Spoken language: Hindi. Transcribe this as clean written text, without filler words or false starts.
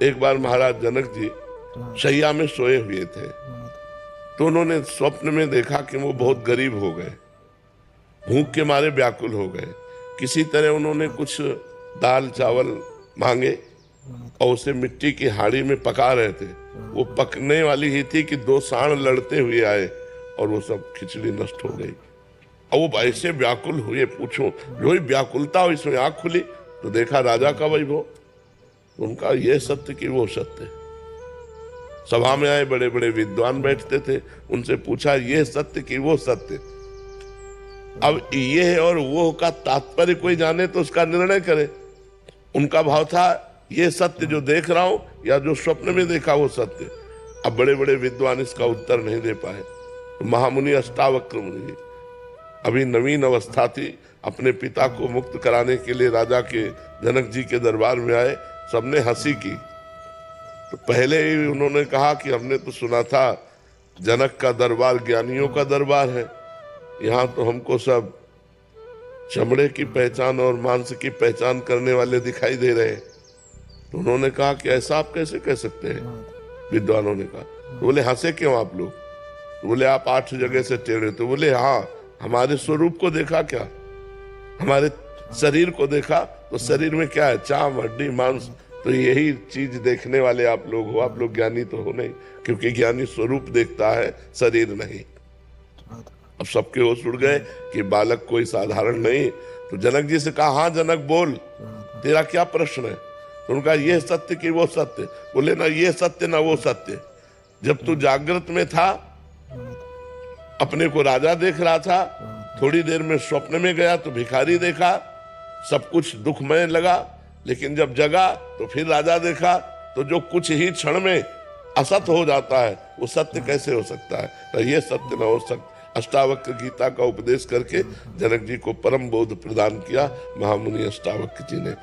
एक बार महाराज जनक जी शैया में सोए हुए थे, तो उन्होंने स्वप्न में देखा कि वो बहुत गरीब हो गए, भूख के मारे व्याकुल हो गए। किसी तरह उन्होंने कुछ दाल चावल मांगे और उसे मिट्टी की हाड़ी में पका रहे थे। वो पकने वाली ही थी कि दो सांड लड़ते हुए आए और वो सब खिचड़ी नष्ट हो गई। और वो ऐसे व्याकुल हुए, पूछो जो ही व्याकुलता हो इसमें आंख खुली तो देखा राजा का वैभव। उनका ये सत्य कि वो सत्य। सभा में आए बड़े बड़े विद्वान बैठते थे, उनसे पूछा ये सत्य कि वो सत्य। अब ये और वो का तात्पर्य कोई जाने तो उसका निर्णय करे। उनका भाव था ये सत्य जो देख रहा हूं या जो स्वप्न में देखा वो सत्य। अब बड़े बड़े विद्वान इसका उत्तर नहीं दे पाए। तो महामुनि अष्टावक्र मुनि अभी नवीन अवस्था थी, अपने पिता को मुक्त कराने के लिए राजा के जनक जी के दरबार में आए। सबने हंसी की। तो पहले ही उन्होंने कहा कि हमने तो सुना था जनक का दरबार ज्ञानियों का दरबार है, यहाँ तो हमको सब चमड़े की पहचान और मांस की पहचान करने वाले दिखाई दे रहे हैं। तो उन्होंने कहा कि ऐसा आप कैसे कह सकते हैं? विद्वानों ने कहा। तो बोले हंसे क्यों आप लोग? तो बोले आप 8 जगह से टेढ़े। तो बोले हाँ, हमारे स्वरूप को देखा क्या? हमारे शरीर को देखा तो शरीर में क्या है? चाम हड्डी मांस। तो यही चीज देखने वाले आप लोग हो। आप लोग ज्ञानी तो हो नहीं, क्योंकि ज्ञानी स्वरूप देखता है, शरीर नहीं। अब सबके होश उड़ गए कि बालक कोई साधारण नहीं। तो जनक जी से कहा हाँ जनक बोल, तेरा क्या प्रश्न है? तो उनका ये सत्य कि वो सत्य। बोले ना ये सत्य ना वो सत्य। जब तू जागृत में था अपने को राजा देख रहा था, थोड़ी देर में स्वप्न में गया तो भिखारी देखा, सब कुछ दुखमय लगा। लेकिन जब जगा तो फिर राजा देखा, तो जो कुछ ही क्षण में असत हो जाता है वो सत्य कैसे हो सकता है? तो ये सत्य न हो सकता। अष्टावक्र गीता का उपदेश करके जनक जी को परम बोध प्रदान किया महामुनि अष्टावक्र जी ने।